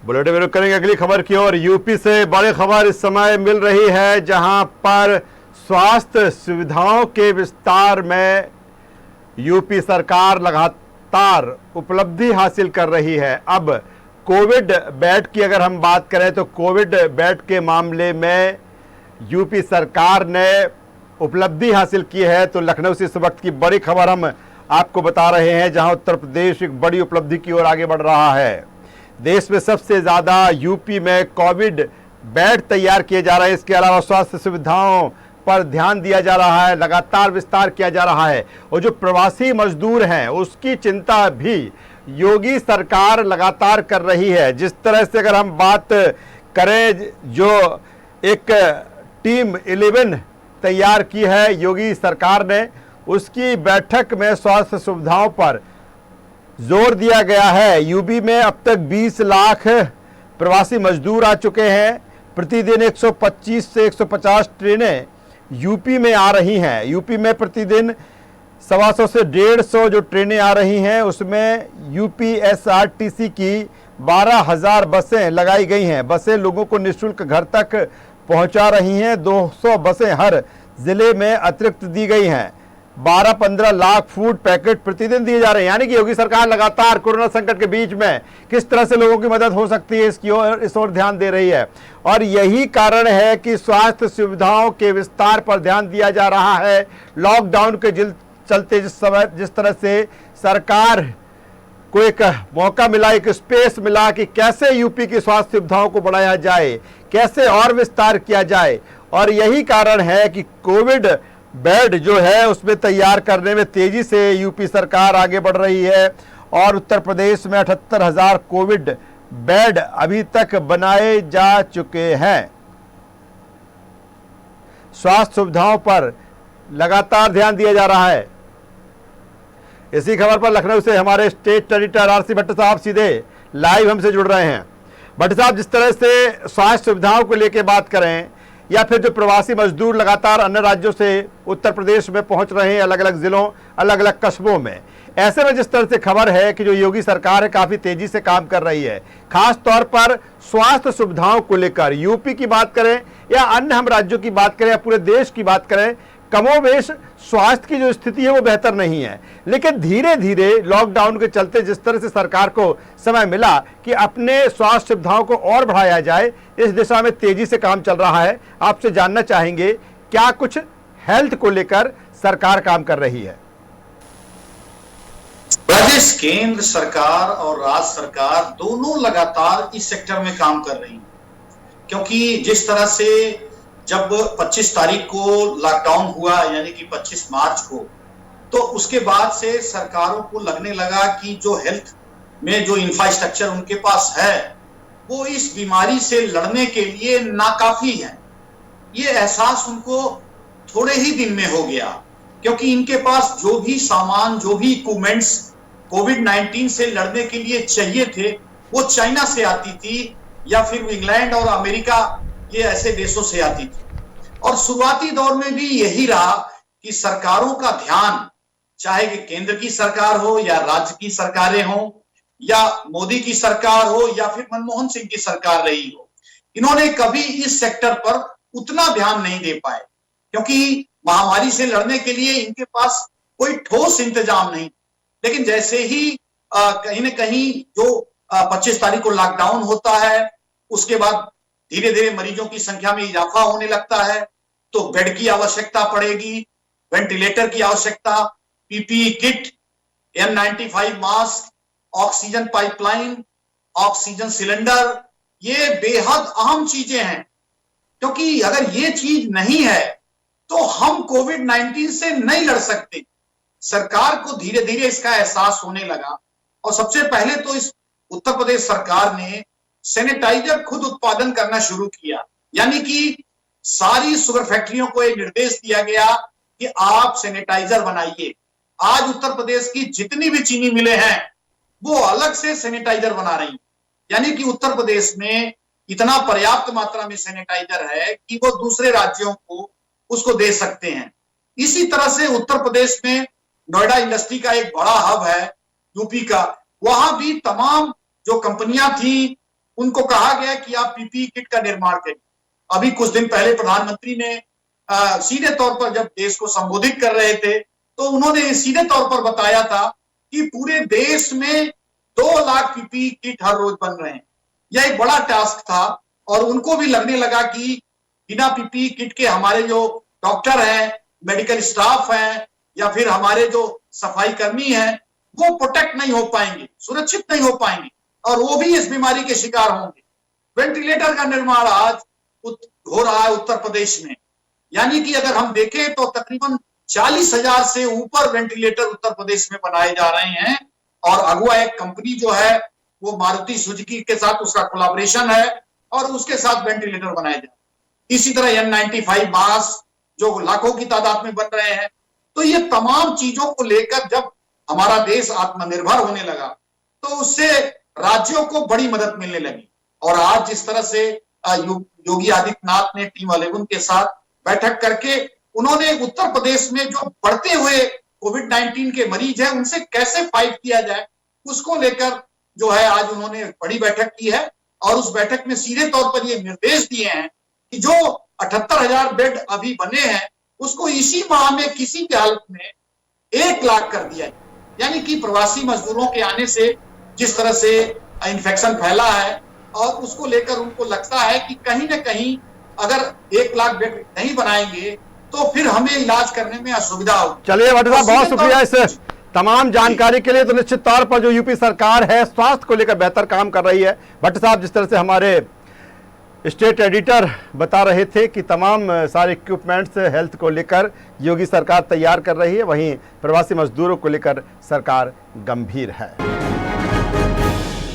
Bulletin में रुक करेंगे अगली खबर की ओर। यूपी से बड़ी खबर इस समय मिल रही है, जहां पर स्वास्थ्य सुविधाओं के विस्तार में यूपी सरकार लगातार उपलब्धि हासिल कर रही है। अब कोविड बेड की अगर हम बात करें तो कोविड बेड के मामले में यूपी सरकार ने उपलब्धि हासिल की है। तो लखनऊ से इस वक्त की बड़ी खबर हम आपको बता रहे हैं, जहां उत्तर प्रदेश एक बड़ी उपलब्धि की ओर आगे बढ़ रहा है। देश में सबसे ज़्यादा यूपी में कोविड बेड तैयार किए जा रहे हैं। इसके अलावा स्वास्थ्य सुविधाओं पर ध्यान दिया जा रहा है, लगातार विस्तार किया जा रहा है। और जो प्रवासी मजदूर हैं उसकी चिंता भी योगी सरकार लगातार कर रही है। जिस तरह से अगर हम बात करें, जो एक टीम 11 तैयार की है योगी सरकार ने, उसकी बैठक में स्वास्थ्य सुविधाओं पर जोर दिया गया है। यूपी में अब तक 20 लाख प्रवासी मजदूर आ चुके हैं। प्रतिदिन 125 से 150 ट्रेनें यूपी में आ रही हैं। यूपी में प्रतिदिन 125 से 150 जो ट्रेनें आ रही हैं, उसमें यूपीएसआरटीसी की 12,000 बसें लगाई गई हैं। बसें लोगों को निःशुल्क घर तक पहुंचा रही हैं। 200 बसें हर जिले में अतिरिक्त दी गई हैं। 12-15 लाख फूड पैकेट प्रतिदिन दिए जा रहे हैं। यानी कि योगी सरकार लगातार कोरोना संकट के बीच में किस तरह से लोगों की मदद हो सकती है इस ओर ध्यान दे रही है। और यही कारण है कि स्वास्थ्य सुविधाओं के विस्तार पर ध्यान दिया जा रहा है। लॉकडाउन के चलते जिस तरह से सरकार को एक मौका मिला, एक स्पेस मिला कि कैसे यूपी की स्वास्थ्य सुविधाओं को बढ़ाया जाए, कैसे और विस्तार किया जाए। और यही कारण है कि कोविड बेड जो है उसमें तैयार करने में तेजी से यूपी सरकार आगे बढ़ रही है। और उत्तर प्रदेश में 78,000 कोविड बेड अभी तक बनाए जा चुके हैं। स्वास्थ्य सुविधाओं पर लगातार ध्यान दिया जा रहा है। इसी खबर पर लखनऊ से हमारे स्टेट एडिटर आरसी भट्ट साहब सीधे लाइव हमसे जुड़ रहे हैं। भट्ट साहब, जिस तरह से स्वास्थ्य सुविधाओं को लेकर बात करें, या फिर जो प्रवासी मजदूर लगातार अन्य राज्यों से उत्तर प्रदेश में पहुंच रहे हैं, अलग अलग जिलों, अलग अलग कस्बों में, ऐसे में जिस तरह से खबर है कि जो योगी सरकार है काफी तेजी से काम कर रही है, खास तौर पर स्वास्थ्य सुविधाओं को लेकर, यूपी की बात करें या अन्य हम राज्यों की बात करें या पूरे देश की बात करें, कमोवेश स्वास्थ्य की जो स्थिति है वो बेहतर नहीं है। लेकिन धीरे धीरे लॉकडाउन के चलते जिस तरह से सरकार को समय मिला कि अपने स्वास्थ्य सुविधाओं को और बढ़ाया जाए, इस दिशा में तेजी से काम चल रहा है। आपसे जानना चाहेंगे क्या कुछ हेल्थ को लेकर सरकार काम कर रही है? राजेश, केंद्र सरकार और राज्य सरकार दोनों लगातार इस सेक्टर में काम कर रही है, क्योंकि जिस तरह से जब 25 तारीख को लॉकडाउन हुआ, यानी कि 25 मार्च को, तो उसके बाद से सरकारों को लगने लगा कि जो हेल्थ में जो इंफ्रास्ट्रक्चर उनके पास है वो इस बीमारी से लड़ने के लिए नाकाफी है। ये एहसास उनको थोड़े ही दिन में हो गया, क्योंकि इनके पास जो भी सामान, जो भी इक्विपमेंट्स कोविड-19 से लड़ने के लिए चाहिए थे, वो चाइना से आती थी या फिर इंग्लैंड और अमेरिका, ये ऐसे देशों से आती थी। और शुरुआती दौर में भी यही रहा कि सरकारों का ध्यान, चाहे कि केंद्र की सरकार हो या राज्य की सरकारें हो या मोदी की सरकार हो या फिर मनमोहन सिंह की सरकार रही हो, इन्होंने कभी इस सेक्टर पर उतना ध्यान नहीं दे पाए, क्योंकि महामारी से लड़ने के लिए इनके पास कोई ठोस इंतजाम नहीं। लेकिन जैसे ही कहीं न कहीं जो 25 तारीख को लॉकडाउन होता है, उसके बाद धीरे धीरे मरीजों की संख्या में इजाफा होने लगता है, तो बेड की आवश्यकता पड़ेगी, वेंटिलेटर की आवश्यकता, PPE kit, N95 mask, oxygen pipeline, oxygen cylinder, ये बेहद अहम चीजें हैं। क्योंकि अगर ये चीज नहीं है तो हम कोविड-19 से नहीं लड़ सकते। सरकार को धीरे धीरे इसका एहसास होने लगा और सबसे पहले तो इस उत्तर प्रदेश सरकार ने सैनिटाइजर खुद उत्पादन करना शुरू किया। यानी कि सारी शुगर फैक्ट्रियों को यह निर्देश दिया गया कि आप सैनिटाइजर बनाइए। आज उत्तर प्रदेश की जितनी भी चीनी मिलें हैं वो अलग से सैनिटाइजर बना रही हैं। यानी कि उत्तर प्रदेश में इतना पर्याप्त मात्रा में सैनिटाइजर है कि वो दूसरे राज्यों को उसको दे सकते हैं। इसी तरह से उत्तर प्रदेश में नोएडा इंडस्ट्री का एक बड़ा हब है यूपी का, वहां भी तमाम जो कंपनियां थी उनको कहा गया कि आप पीपीई किट का निर्माण करें। अभी कुछ दिन पहले प्रधानमंत्री ने सीधे तौर पर जब देश को संबोधित कर रहे थे तो उन्होंने सीधे तौर पर बताया था कि पूरे देश में 2 लाख पीपीई किट हर रोज बन रहे हैं। यह एक बड़ा टास्क था और उनको भी लगने लगा कि बिना पीपीई किट के हमारे जो डॉक्टर हैं, मेडिकल स्टाफ हैं या फिर हमारे जो सफाई कर्मी हैं वो प्रोटेक्ट नहीं हो पाएंगे, सुरक्षित नहीं हो पाएंगे और वो भी इस बीमारी के शिकार होंगे। वेंटिलेटर का निर्माण आज हो रहा है उत्तर प्रदेश में, यानी कि अगर हम देखें तो तकरीबन 40,000 से ऊपर वेंटिलेटर उत्तर प्रदेश में बनाए जा रहे हैं और अगुआ एक कंपनी जो है वो मारुति सुजुकी के साथ उसका कोलैबोरेशन है और उसके साथ वेंटिलेटर बनाए जा रहे हैं। इसी तरह N95 मास्क जो लाखों की तादाद में बन रहे हैं। तो ये तमाम चीजों को लेकर जब हमारा देश आत्मनिर्भर होने लगा तो उससे राज्यों को बड़ी मदद मिलने लगी और आज जिस तरह से योगी आदित्यनाथ ने टीम 11 के साथ बैठक करके उन्होंने उत्तर प्रदेश में जो बढ़ते हुए कोविड-19 के मरीज हैं उनसे कैसे फाइट किया जाए उसको लेकर जो है आज उन्होंने बड़ी बैठक की है और उस बैठक में सीधे तौर पर ये निर्देश दिए हैं कि जो 78,000 बेड अभी बने हैं उसको इसी माह में किसी भी हालत में 1 लाख कर दिया है। यानी कि प्रवासी मजदूरों के आने से जिस तरह से इन्फेक्शन फैला है और उसको लेकर उनको लगता है कि कहीं ना कहीं अगर 1 लाख बेड नहीं बनाएंगे तो फिर हमें इलाज करने में असुविधा होगी। चलिए भट्ट साहब, बहुत शुक्रिया इस तमाम जानकारी के लिए। तो निश्चित तौर पर जो यूपी सरकार है स्वास्थ्य को लेकर बेहतर काम कर रही है। भट्ट साहब जिस तरह से हमारे स्टेट एडिटर बता रहे थे कि तमाम सारे इक्विपमेंट्स हेल्थ को लेकर योगी सरकार तैयार कर रही है, वहीं प्रवासी मजदूरों को लेकर सरकार गंभीर है।